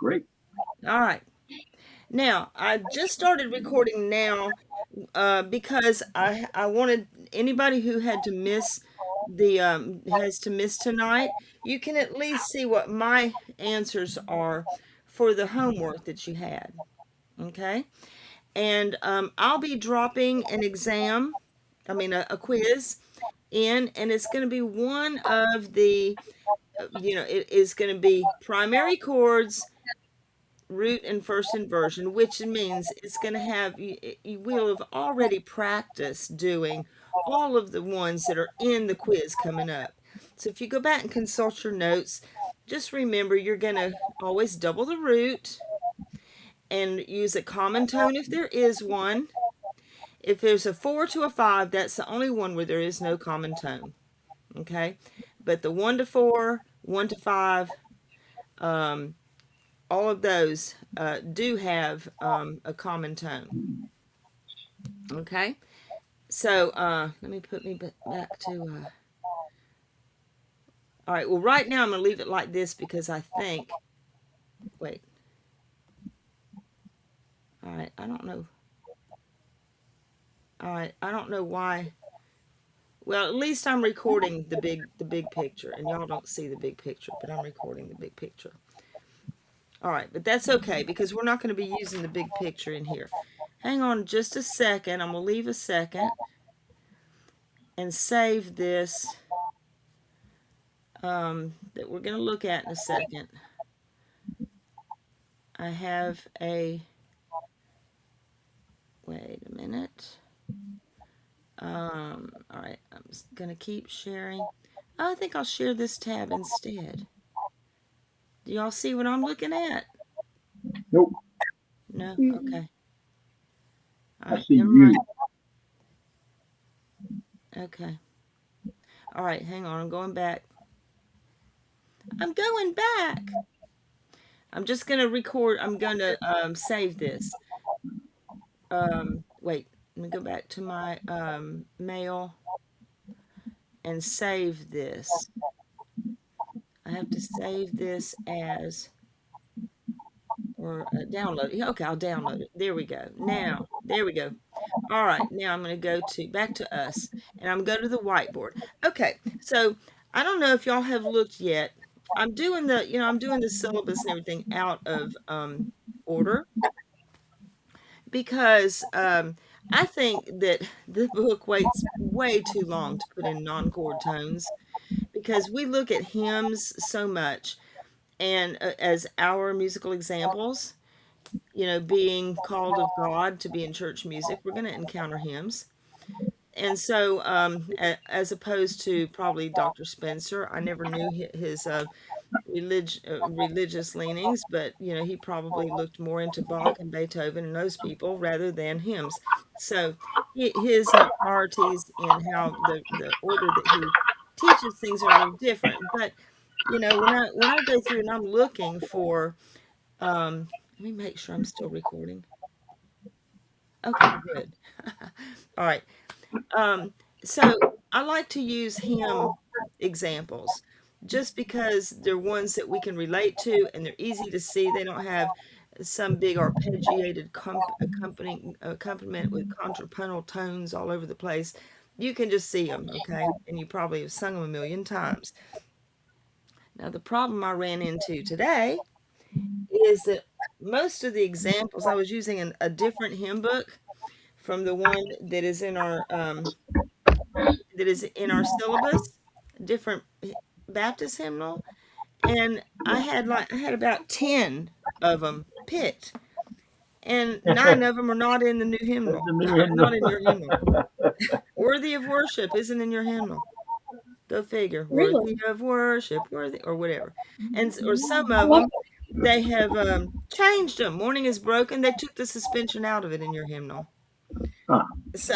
Great. All right. Now, I just started recording now because I wanted anybody who had to miss the has to miss tonight, you can at least see what my answers are for the homework that you had. Okay? And I'll be dropping an exam, a quiz in, and it's going to be one of the, it is going to be primary chords, root and first inversion, which means it's going to have, you will have already practiced doing all of the ones that are in the quiz coming up. So if you go back and consult your notes, just remember you're going to always double the root and use a common tone if there is one. If there's a 4 to a 5, that's the only one where there is no common tone. Okay? But the 1 to 4, 1 to 5, all of those do have a common tone. Okay? So let me put me back to. All right, well, right now I'm going to leave it like this because I think. Wait. All right, I don't know. All right, I don't know why. Well, at least I'm recording the big picture, and y'all don't see the big picture, but I'm recording the big picture. All right, but that's okay because we're not going to be using the big picture in here. Hang on just a second. I'm going to leave a second and save this that we're going to look at in a second. I have a, wait a minute. All right, I'm just going to keep sharing. I think I'll share this tab instead. Do y'all see what I'm looking at? Nope. No? Okay. All I right, see never you. mind. Okay. All right, hang on. I'm going back. I'm going back. I'm just going to record. I'm going to save this. Wait, let me go back to my mail and save this. I have to save this as, or download it. Okay, I'll download it. There we go. Now, there we go. All right, now I'm going to go to back to us, and I'm going to the whiteboard. Okay, so I don't know if y'all have looked yet. I'm doing the syllabus and everything out of order because I think that the book waits way too long to put in non-chord tones because we look at hymns so much and as our musical examples, being called of God to be in church music, we're going to encounter hymns. And so, as opposed to probably Dr. Spencer, I never knew his religious leanings, but he probably looked more into Bach and Beethoven and those people rather than hymns. So his priorities in how the order that he teaches things are a little different. But when I go through and I'm looking for, let me make sure I'm still recording. Okay, good. All right. Um, so I like to use hymn examples just because they're ones that we can relate to and they're easy to see. They don't have some big arpeggiated accompaniment with contrapuntal tones all over the place. You can just see them, okay? And you probably have sung them a million times. Now, the problem I ran into today is that most of the examples I was using a different hymn book from the one that is in our syllabus, different Baptist hymnal, and I had about 10 of them picked, and 9 of them are not in the new hymnal, not in your hymnal. Worthy of worship isn't in your hymnal. Go figure. Worthy Really? of worship, worthy or whatever. And or some of them they have changed them. Morning is broken. They took the suspension out of it in your hymnal. Huh. So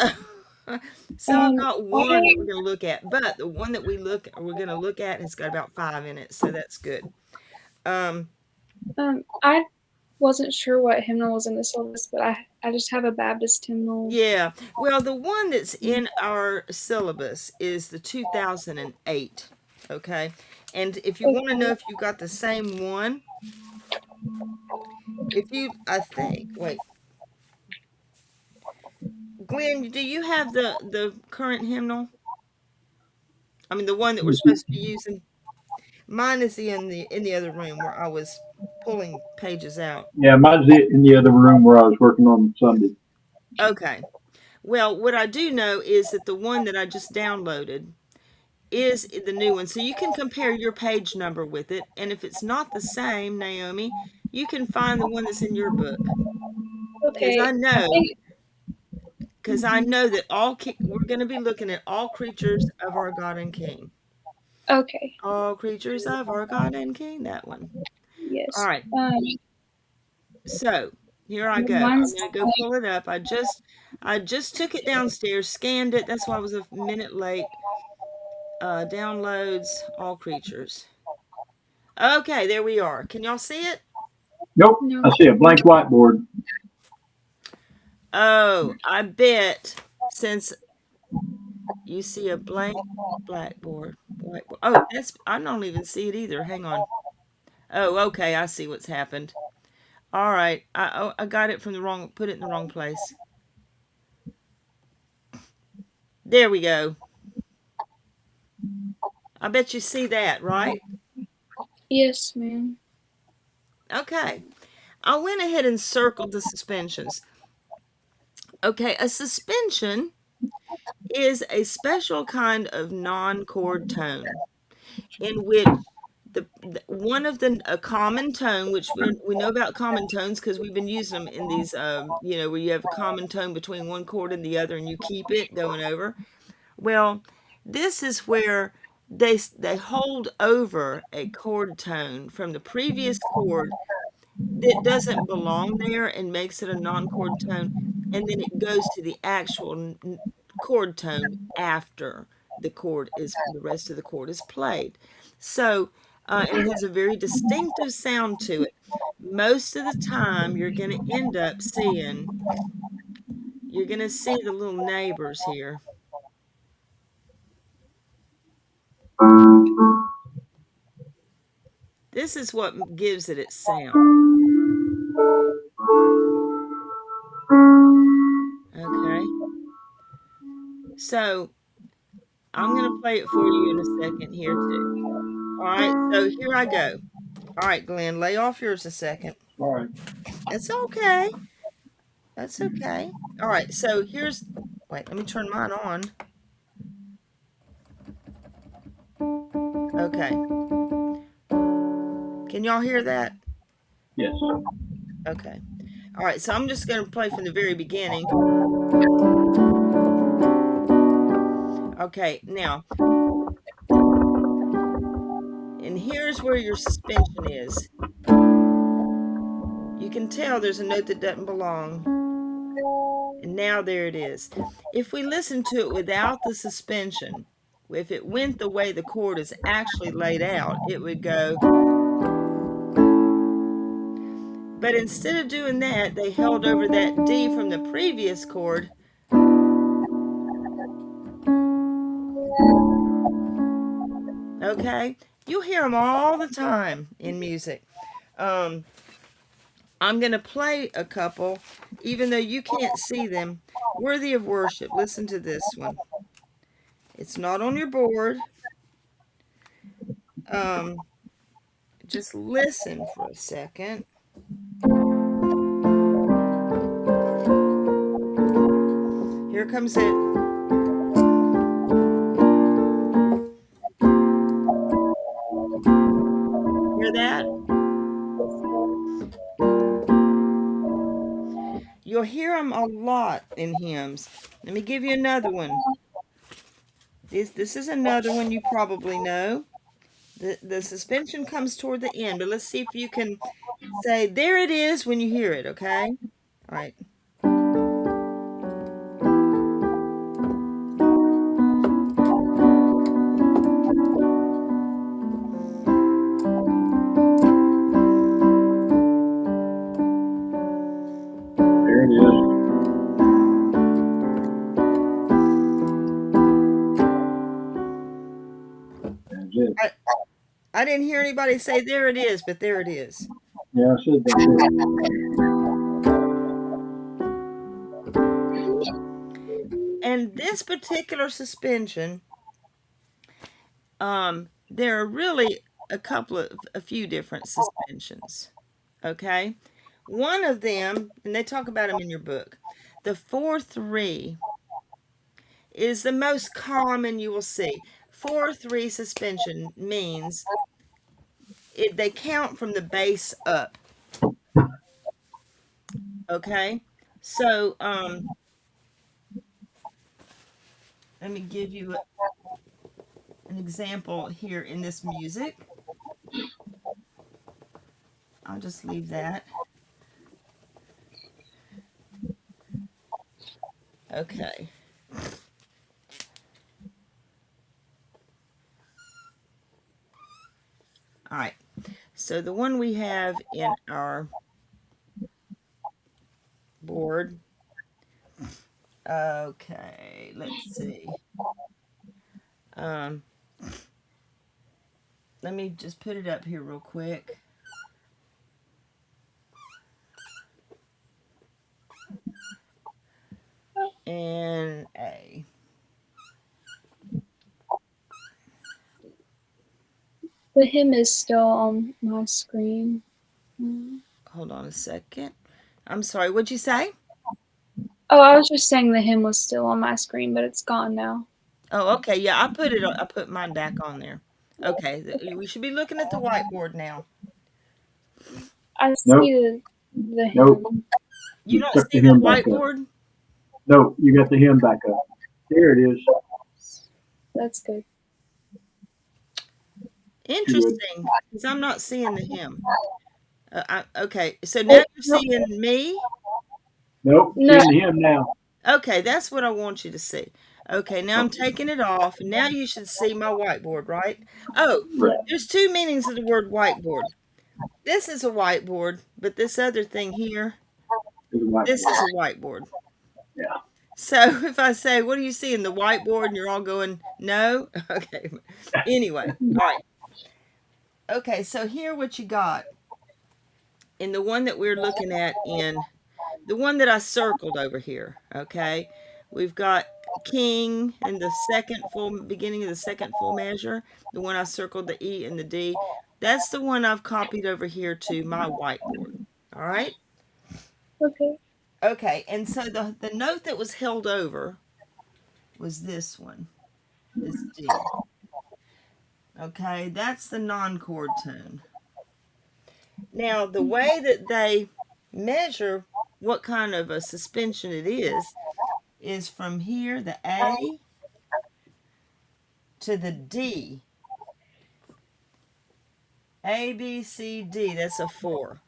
so I've got one that I we're going to look at, but the one that we're going to look at has got about 5 in it, so that's good. I wasn't sure what hymnal was in the syllabus, but I just have a Baptist hymnal. Yeah. Well, the one that's in our syllabus is the 2008. Okay. And if you want to know Okay. if you got the same one, If you, I think, wait, Glenn, do you have the current hymnal? I mean, the one that we're supposed to be using. Mine is in the other room where I was pulling pages out. Yeah, mine's in the other room where I was working on Sunday. Okay. Well, what I do know is that the one that I just downloaded is the new one. So you can compare your page number with it. And if it's not the same, Naomi, you can find the one that's in your book. Because Okay. I I know, think. because I know that we're going to be looking at all creatures of our God and King. Okay. All creatures of our God and King, that one. All Yes. right. So here I go. I'm Mine's going to go pull it up. I just took it downstairs, scanned it. That's why I was a minute late. Downloads all creatures. Okay, there we are. Can y'all see it? Nope, I no. see a blank whiteboard. Oh, I bet since you see a blank blackboard, whiteboard. Oh, I don't even see it either. Hang on. Oh, okay, I see what's happened. All right, I got it from put it in the wrong place. There we go. I bet you see that, right? Yes, ma'am. Okay. I went ahead and circled the suspensions. Okay, a suspension is a special kind of non-chord tone in which one of a common tone, which we know about common tones because we've been using them in these, where you have a common tone between one chord and the other, and you keep it going over. Well, this is where they hold over a chord tone from the previous chord that doesn't belong there and makes it a non-chord tone, and then it goes to the actual chord tone after the rest of the chord is played. So, and it has a very distinctive sound to it. Most of the time, you're going to see the little neighbors here. This is what gives it its sound. Okay. So I'm going to play it for you in a second here too. All right. So here I go. All right, Glenn, lay off yours a second. All right. It's okay. That's okay. All right. So wait, let me turn mine on. Okay. Can y'all hear that? Yes. Okay. All right. So I'm just going to play from the very beginning. Okay. Now, and here's where your suspension is. You can tell there's a note that doesn't belong. And now there it is. If we listen to it without the suspension, if it went the way the chord is actually laid out, it would go. But instead of doing that, they held over that D from the previous chord. Okay? You'll hear them all the time in music. I'm going to play a couple, even though you can't see them. Worthy of Worship. Listen to this one. It's not on your board. Just listen for a second. Here comes it. Hear that? You'll hear them a lot in hymns. Let me give you another one. This is another one you probably know. The suspension comes toward the end, but let's see if you can say, there it is when you hear it, okay? All right. There it is. That's it. I didn't hear anybody say there it is, but there it is. Yeah, I said that. And this particular suspension, there are really a few different suspensions. Okay, one of them, and they talk about them in your book, the 4-3 is the most common you will see. 4-3 suspension means they count from the base up. Okay, so let me give you an example here in this music. I'll just leave that. Okay. All right. So the one we have in our board. Okay, let's see. Um, let me just put it up here real quick. And A. The hymn is still on my screen. Hold on a second. I'm sorry, what'd you say? Oh, I was just saying the hymn was still on my screen, but it's gone now. Oh, okay. Yeah, I put mine back on there. Okay, we should be looking at the whiteboard now. I Nope. see the Nope. hymn. You You don't took see the the hymn back up. whiteboard? No, you got the hymn back up. There it is. That's good. Interesting, because I'm not seeing the hymn. Okay, so now you're seeing me? Nope, No. seeing the hymn now. Okay, that's what I want you to see. Okay, now I'm taking it off, and now you should see my whiteboard, right? Oh, Right. there's two meanings of the word whiteboard. This is a whiteboard, but this other thing here, this is a whiteboard. Yeah. So if I say, what do you see in the whiteboard? And you're all going, no? Okay. Anyway, all right. Okay, so here what you got in the one that we're looking at in the one that I circled over here, okay? We've got king in the beginning of the second full measure, the one I circled the E and the D. That's the one I've copied over here to my whiteboard, all right? Okay. Okay, and so the note that was held over was this one, this D. Okay, that's the non-chord tone. Now, the way that they measure what kind of a suspension it is from here, the A, to the D. A, B, C, D, that's a 4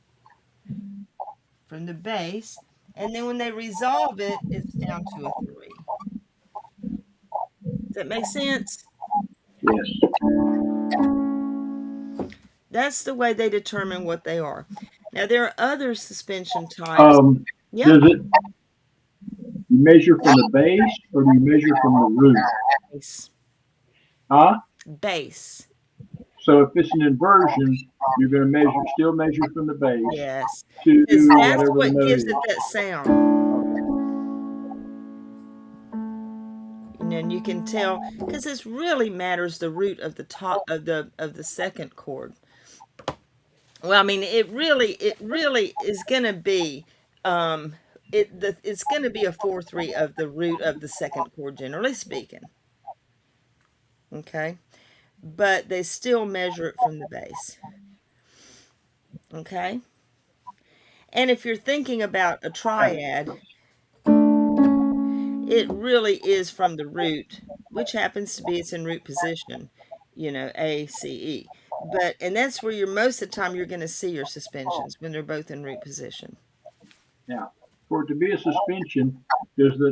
from the bass. And then when they resolve it, it's down to a 3. Does that make sense? Yes. That's the way they determine what they are. Now, there are other suspension types. Yeah. Does it, you measure from the base or do you measure from the root? Bass. Huh? Bass. So if it's an inversion, you're going to still measure from the base Yes. to Because that's whatever the what note gives is. it that sound. And then you can tell, because this really matters the root of the top of the second chord. Well, I mean, it really is going to be it's going to be a 4-3 of the root of the second chord, generally speaking. Okay, but they still measure it from the bass. Okay, and if you're thinking about a triad, it really is from the root, which happens to be it's in root position, A, C, E. And that's where most of the time you're going to see your suspensions, when they're both in root position. Now, for it to be a suspension, does the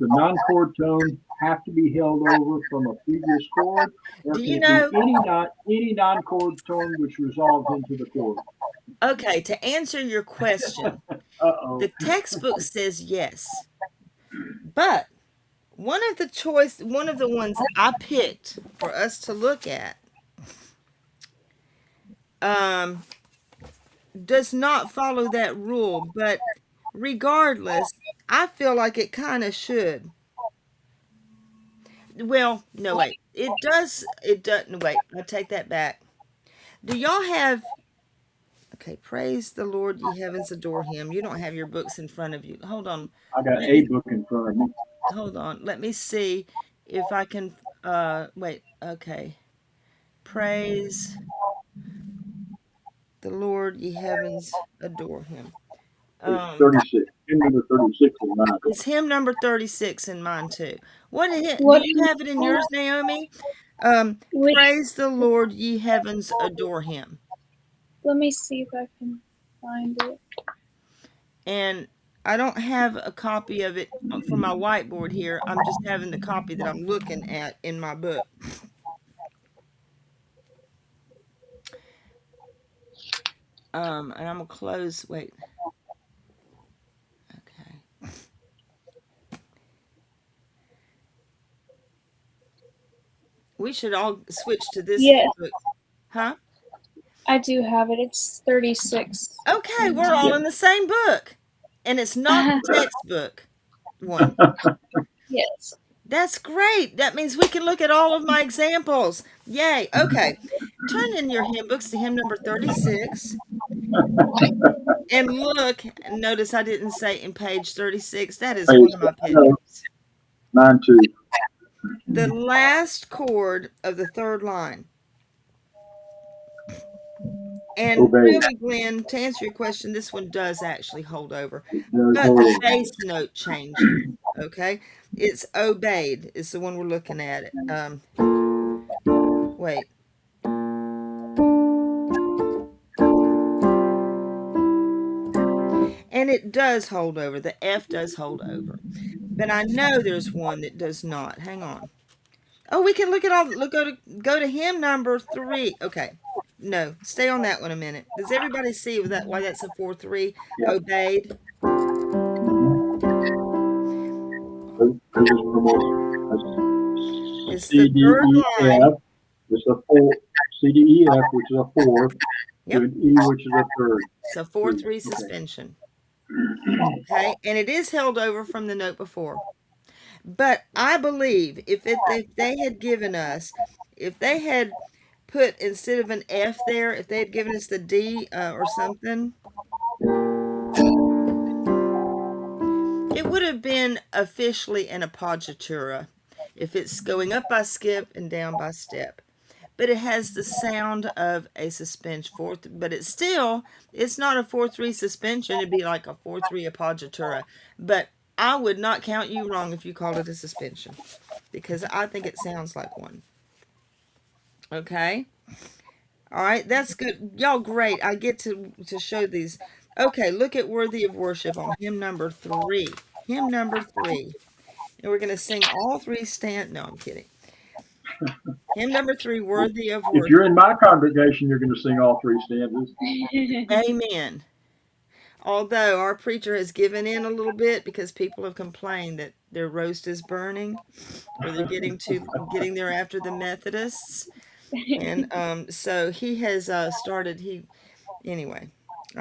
non-chord tone have to be held over from a previous chord, or Do can you it know? be any non-chord tone which resolves into the chord? Okay, to answer your question, Uh-oh. the textbook says yes. But one of the ones I picked for us to look at, does not follow that rule, but regardless, I feel like it kind of should. Well, no, wait. It does. It doesn't. Wait, I take that back. Do y'all have. Okay, praise the Lord, ye heavens, adore him. You don't have your books in front of you. Hold on. I got Let a me, book in front of me. hold on. Let me see if I can. Wait. Okay. Praise the Lord, ye heavens, adore him. It's 36. Hymn number 36 is mine. It's hymn number 36 in mine too. What do What? you have it in yours, Naomi? Which? Praise the Lord, ye heavens, adore him. Let me see if I can find it. And I don't have a copy of it for my whiteboard here. I'm just having the copy that I'm looking at in my book. And I'm gonna close. Wait. Okay. We should all switch to this Yes, book, huh? I do have it. It's 36. Okay, we're all in the same book, and it's not the textbook one. Yes. That's great. That means we can look at all of my examples. Yay. Okay. Turn in your hymn books to hymn number 36 and look. Notice I didn't say in page 36. That is one of my pet No, peeves. mine too. The last chord of the third line. And Obey. really, Glenn, to answer your question, this one does actually hold over. No, But hold the on. bass note changes. Okay. It's obeyed. It's the one we're looking at. Wait. And it does hold over. The F does hold over. But I know there's one that does not. Hang on. Oh, we can look at all. Look, go to hymn number 3. Okay. No, stay on that one a minute. Does everybody see why that's a 4-3 Yeah. obeyed? It's C, the D, third E, line. F. It's a 4. C, D, E, F, which is a 4. Yep. To an E, which is a 3rd. So 4-3 suspension. Okay, and it is held over from the note before. But I believe if they had given us, if they had put instead of an F there, if they had given us the D or something, it would have been officially an appoggiatura if it's going up by skip and down by step. But it has the sound of a suspension fourth, but it's not a 4-3 suspension. It'd be like a 4-3 appoggiatura. But I would not count you wrong if you called it a suspension because I think it sounds like one. Okay. All right, that's good. Y'all great. I get to show these. Okay, look at Worthy of Worship on hymn number 3. Hymn number 3. And we're going to sing all 3 No, I'm kidding. Hymn number 3, Worthy of If Worship. you're in my congregation, you're going to sing all 3 stanzas. Amen. Although our preacher has given in a little bit because people have complained that their roast is burning or they're getting there after the Methodists. And so he has started anyway,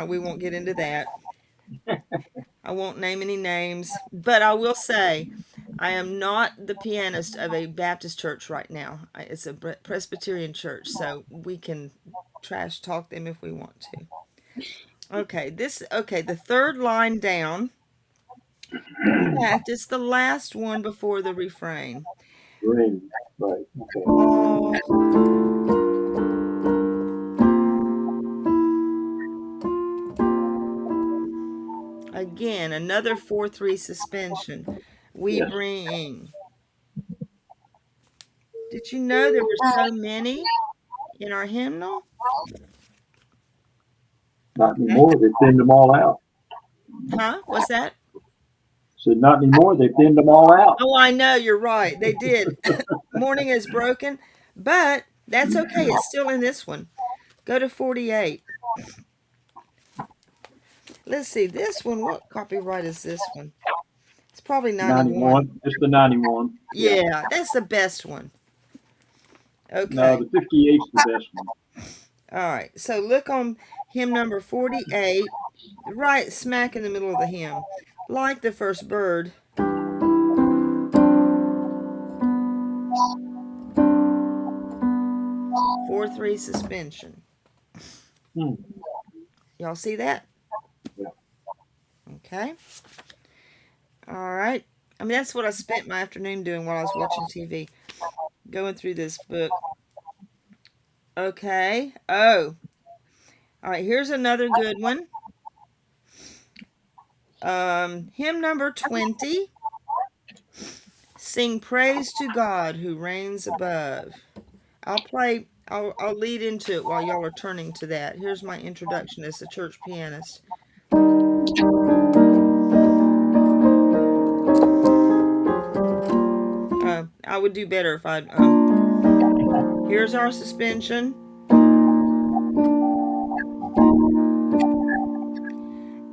we won't get into that. I won't name any names, but I will say I am not the pianist of a Baptist church right now. It's a Presbyterian church, so we can trash talk them if we want to. Okay, the third line down. In fact, it's the last one before the refrain. Green. Right. Okay. Again, another 4-3 suspension. We bring. Did you know there were so many in our hymnal? Not anymore. They thinned them all out. Huh? What's that? Said not anymore. They thinned them all out. Oh, I know, you're right. They did. Morning is broken, but that's okay. It's still in this one. Go to 48. Let's see. This one, what copyright is this one? It's probably 91. It's the 91. Yeah, that's the best one. No, Okay. the 58's the best one. All right, so look on hymn number 48, right smack in the middle of the hymn. Like the first bird, 4/3 suspension. Hmm. Y'all see that? Yeah. Okay. All right. I mean, that's what I spent my afternoon doing while I was watching TV, going through this book. Okay. Oh. All right, here's another good one. Hymn number 20. Sing praise to God who reigns above. I'll lead into it while y'all are turning to that. Here's my introduction as a church pianist. I would do better if I'd. Here's our suspension.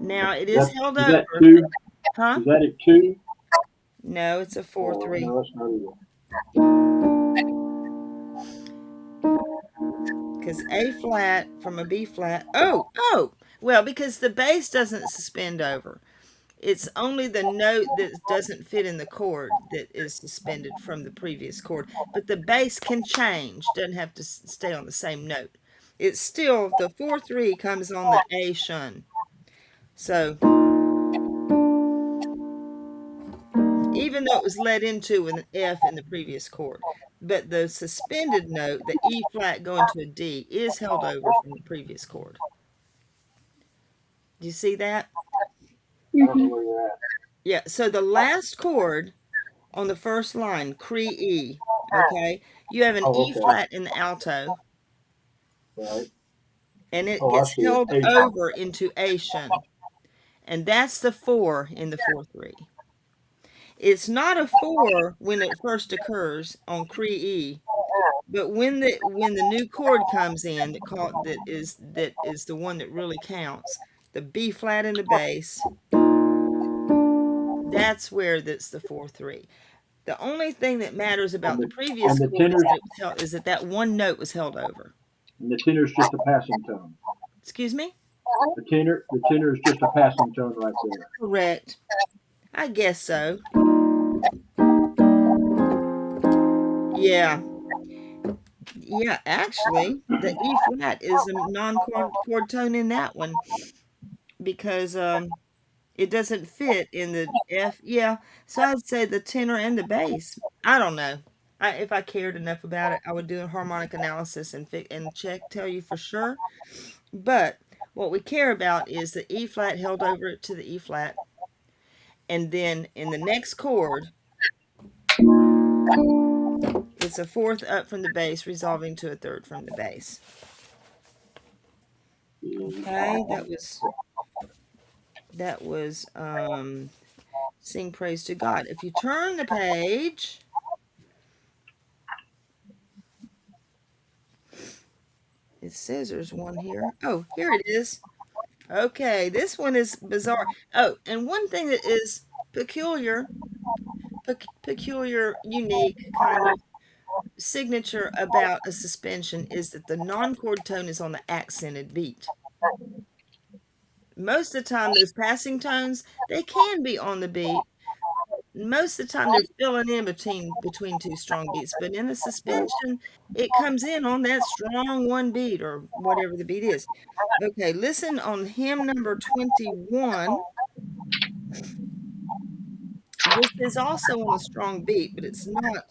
Now it is held over. Is that 2? Huh? Is that at 2? No, it's a 4/3. No, that's not either. Because A flat from a B flat. Oh, well, because the bass doesn't suspend over. It's only the note that doesn't fit in the chord that is suspended from the previous chord. But the bass can change, doesn't have to stay on the same note. It's still, the 4/3 comes on the A shun. So, even though it was led into with an F in the previous chord, but the suspended note, the E flat going to a D, is held over from the previous chord. Do you see that? I don't know where you're at. Yeah, so the last chord on the first line, Cree E, okay? You have an E okay. flat in the alto, Right. and it I gets see it. held A. over into A shun. And that's the 4 in the 4/3. It's not a 4 when it first occurs on Cree E, but when the new chord comes in that is the one that really counts, the B flat in the bass, that's where that's the 4/3. The only thing that matters about the previous and the chord tenors, is that one note was held over. and the tenor's just a passing tone. Excuse me? The tenor is just a passing tone right there. Correct. I guess so. Yeah. Yeah, actually, the E flat is a non-chord tone in that one because it doesn't fit in the F. Yeah, so I'd say the tenor and the bass. I don't know. If I cared enough about it, I would do a harmonic analysis and tell you for sure. But what we care about is the E flat held over it to the E flat, and then in the next chord, it's a 4th up from the bass, resolving to a 3rd from the bass. Okay, that was Sing Praise to God. If you turn the page, it says there's one here. Oh, here it is. Okay, this one is bizarre. Oh, and one thing that is peculiar, unique kind of signature about a suspension is that the non-chord tone is on the accented beat. Most of the time, those passing tones, they can be on the beat. Most of the time, they're filling in between two strong beats. But in the suspension, it comes in on that strong one beat or whatever the beat is. Okay, listen on hymn number 21. This is also on a strong beat, but it's not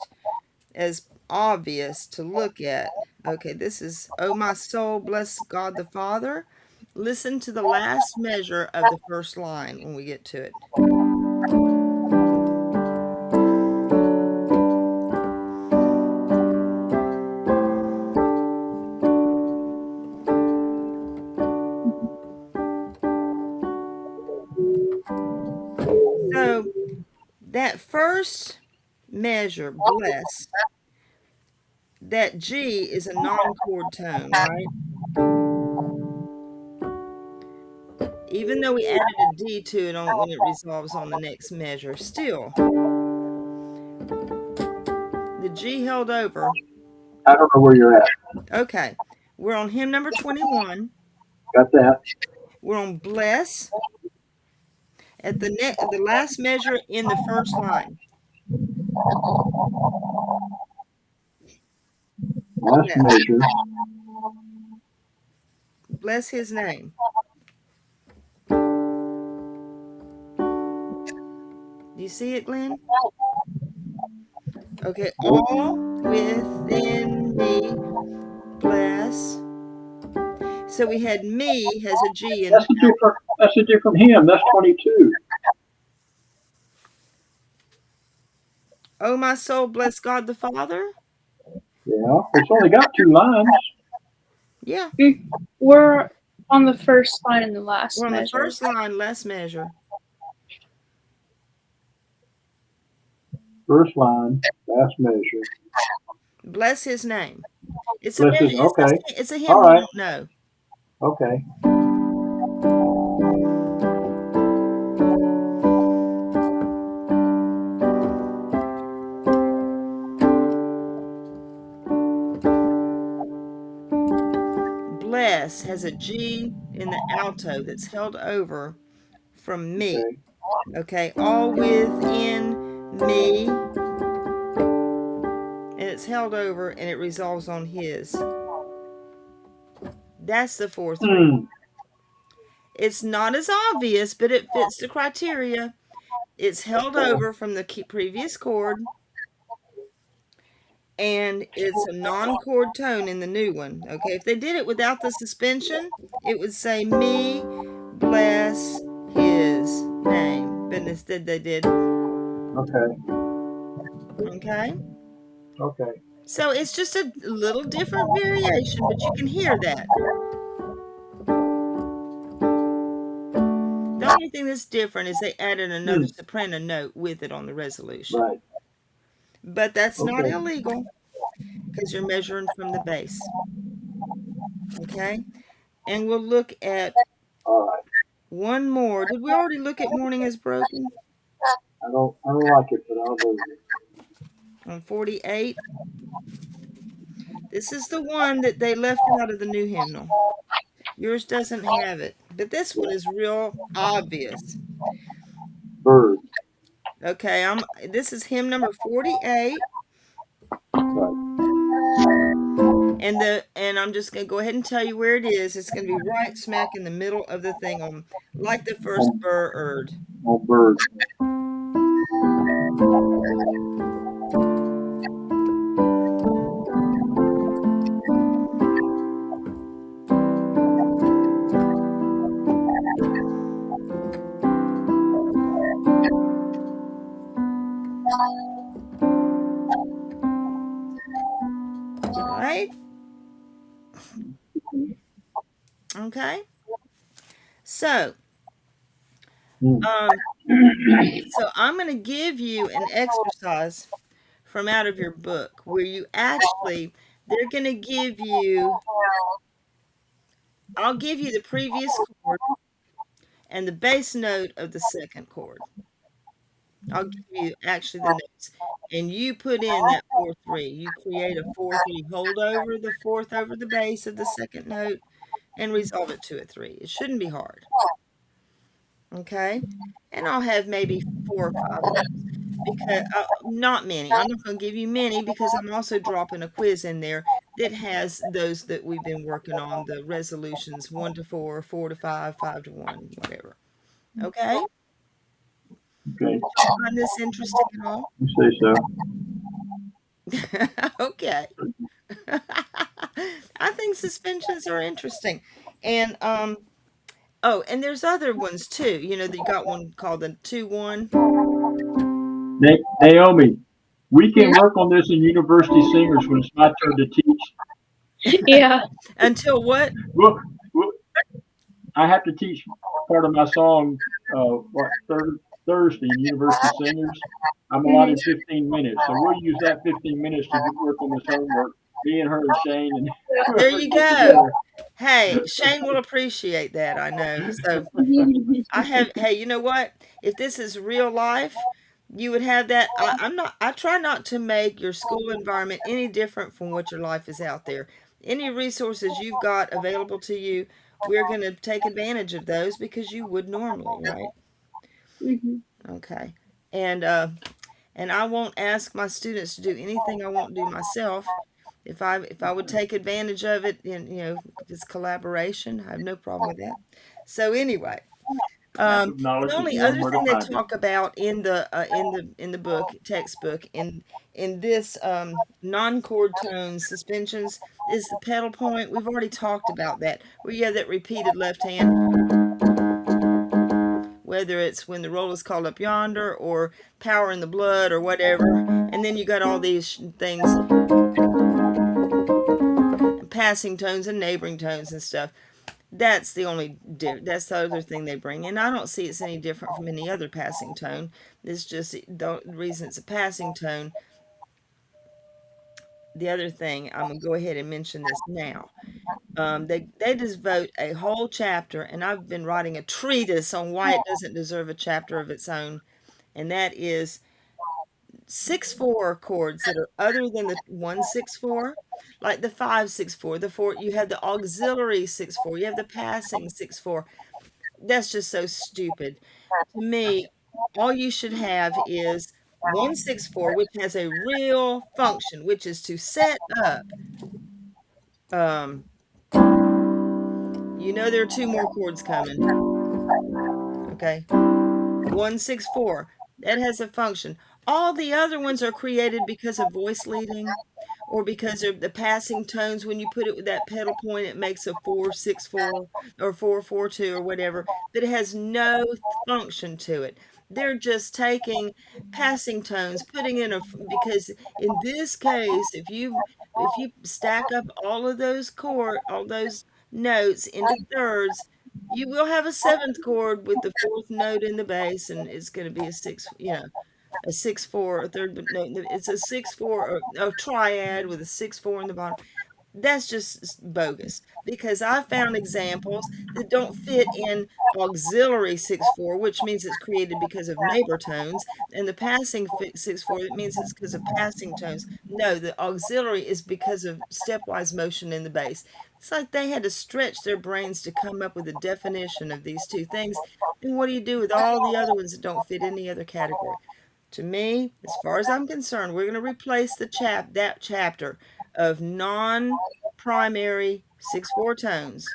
as obvious to look at. Okay, this is "Oh my soul, bless God the Father." Listen to the last measure of the first line when we get to it. So that first measure, bless, that G is a non-chord tone, right? Even though we added a D to it when it resolves on the next measure, still, the G held over. I don't know where you're at. Okay, We're on hymn number 21. Got that. We're on bless at the last measure in the first line. Last Bless. measure. Bless his name. Do you see it, Glenn? Okay, all within me bless. So we had me has a G in. That's a different hymn. That's 22. Oh, my soul, bless God the Father. Yeah. It's only got 2 lines. Yeah, We're on the first line in the we're last on the measure. first line, last measure. First line, last measure. Bless his name. It's Bless his, okay. it's a hymn All we right. don't know. Okay. Bless has a G in the alto that's held over from me. Okay. Okay, all within me. And it's held over and it resolves on his. That's the 4/3. It's not as obvious, but it fits the criteria. It's held over from the previous chord, and it's a non-chord tone in the new one. Okay, if they did it without the suspension, it would say me bless his name. But instead they did. Okay. Okay. Okay. So it's just a little different variation, but you can hear that. The only thing that's different is they added another soprano note with it on the resolution. Right. But that's not Okay. illegal because you're measuring from the bass. Okay? And we'll look at All right. one more. Did we already look at Morning is Broken I don't like it, but I'll go with it. on 48? This is the one that they left out of the new hymnal. Yours doesn't have it, but this one is real obvious. Bird. Okay, this is hymn number 48. Right. And I'm just gonna go ahead and tell you where it is. It's gonna be right smack in the middle of the thing on like the first bird. On bird. All right. Okay. So, so I'm going to give you an exercise from out of your book where you actually, they're going to give you, I'll give you the previous chord and the bass note of the second chord. I'll give you actually the notes. And you put in that 4/3. You create a 4/3. Hold over the fourth over the bass of the second note and resolve it to a 3. It shouldn't be hard. Okay? And I'll have maybe 4 or 5 of those. Because not many. I'm not going to give you many because I'm also dropping a quiz in there that has those that we've been working on, the resolutions 1 to 4, 4 to 5, 5 to 1, whatever. Okay? Okay. Find this interesting at all? You say so. Okay. I think suspensions are interesting. And oh, and there's other ones too. You know, you got one called the 2/1. Naomi, we can work on this in University Singers when it's my turn to teach. Yeah. Until what? Well, I have to teach part of my song, Thursday in University Singers. I'm allotted 15 minutes, so we'll use that 15 minutes to work on this homework. Me and her and Shane and There whoever you gets go. together. Hey, Shane will appreciate that, I know. So hey, you know what? If this is real life, you would have that. I try not to make your school environment any different from what your life is out there. any resources you've got available to you, we're going to take advantage of those because you would normally, right? Mhm. Okay. And and I won't ask my students to do anything I won't do myself. If I would take advantage of it, and if it's collaboration, I have no problem with that. So anyway, Map of the knowledge if only you learn other where to thing they find it. talk about in the book textbook in this non-chord tone suspensions is the pedal point. We've already talked about that, where you have that repeated left hand, whether it's when the roll is called up yonder or power in the blood or whatever, and then you got all these things, passing tones and neighboring tones and stuff. That's the only that's the other thing they bring in. I don't see it's any different from any other passing tone. It's just the reason it's a passing tone. The other thing, I'm gonna go ahead and mention this now. They just vote a whole chapter, and I've been writing a treatise on why it doesn't deserve a chapter of its own, and that is 6/4 chords that are other than the 1/6/4, like the 5/6/4, the four. You have the auxiliary 6/4, you have the passing 6/4. That's just so stupid. To me, all you should have is 1/6/4, which has a real function, which is to set up. Um, there are two more chords coming. Okay, 1/6/4. That has a function. All the other ones are created because of voice leading or because of the passing tones. When you put it with that pedal point, it makes a 4/6/4 or 4/4/2 or whatever, but it has no function to it. They're just taking passing tones, putting in because in this case, if you stack up all those notes into thirds, you will have a seventh chord with the fourth note in the bass, and it's going to be a 6/4, a third note. It's a 6/4 or a triad with a 6/4 in the bottom. That's just bogus because I found examples that don't fit in auxiliary 6/4, which means it's created because of neighbor tones, and the passing 6/4, that means it's because of passing tones. No, the auxiliary is because of stepwise motion in the bass. It's like they had to stretch their brains to come up with a definition of these two things. And what do you do with all the other ones that don't fit any other category? To me, as far as I'm concerned, we're going to replace that chapter of non-primary 6/4 tones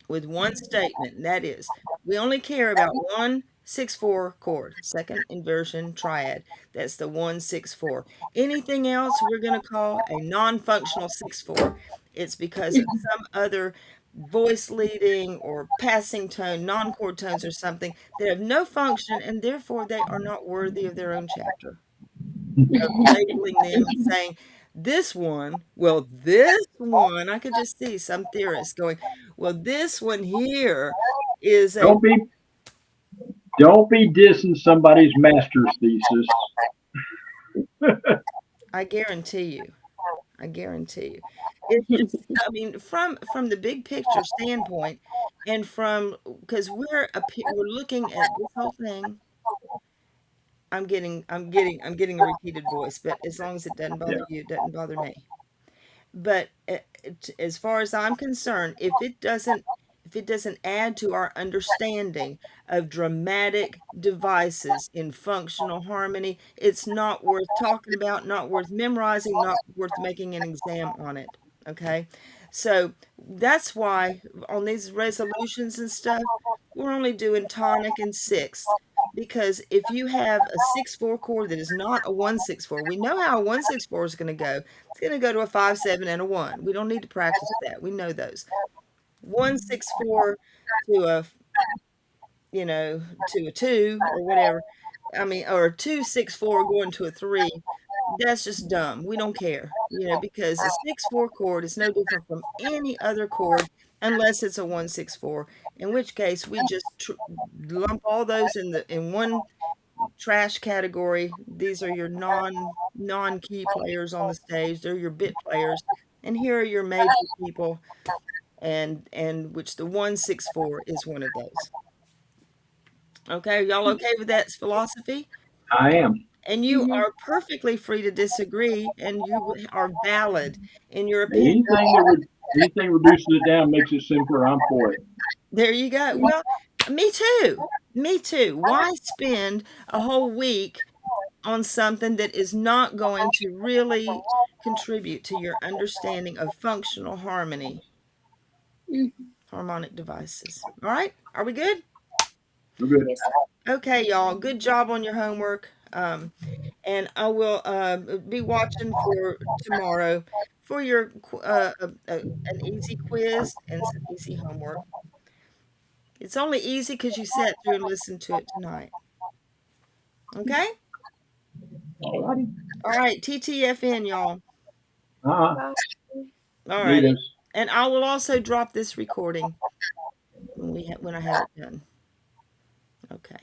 with one statement, and that is, we only care about 1/6/4 chord, second inversion triad. That's the 1/6/4. Anything else we're going to call a non-functional 6/4. It's because of some other voice leading or passing tone, non-chord tones or something that have no function, and therefore they are not worthy of their own chapter, of labeling them and saying, this one, I could just see some theorists going, well, this one here is a, Don't be don't be dissing somebody's master's thesis. I guarantee you, I guarantee you. It's, I mean, from the big picture standpoint, and because we're looking at this whole thing. I'm getting a repeated voice, but as long as it doesn't Yeah. bother you, it doesn't bother me. But as far as I'm concerned, if it doesn't add to our understanding of dramatic devices in functional harmony, it's not worth talking about, not worth memorizing, not worth making an exam on it. Okay? So that's why on these resolutions and stuff, we're only doing tonic and sixth. Because if you have a 6/4 chord that is not a 1/6/4, we know how a 1/6/4 is going to go. It's going to go to a 5/7 and a 1. We don't need to practice that. We know those. 1/6/4 to to a 2 or whatever. I mean, or a 2/6/4 going to a 3. That's just dumb. We don't care, because a 6/4 chord is no different from any other chord unless it's a 1/6/4, in which case we just lump all those in one trash category. These are your non-key players on the stage. They're your bit players. And here are your major people, and which the 1/6/4 is one of those. Okay, y'all okay with that philosophy? I am. And you Mhm. are perfectly free to disagree, and you are valid in your opinion. Anything reduces it down makes it simpler. I'm for it. There you go. Well, me too. Me too. Why spend a whole week on something that is not going to really contribute to your understanding of functional harmony, Mhm. harmonic devices? All right? Are we good? We're good. Yes. Okay, y'all. Good job on your homework. And I will be watching for tomorrow for your an easy quiz and some easy homework. It's only easy because you sat through and listened to it tonight. Okay? All righty. All right, TTFN, y'all. Bye. All Need righty. us. And I will also drop this recording when I have it done. Okay.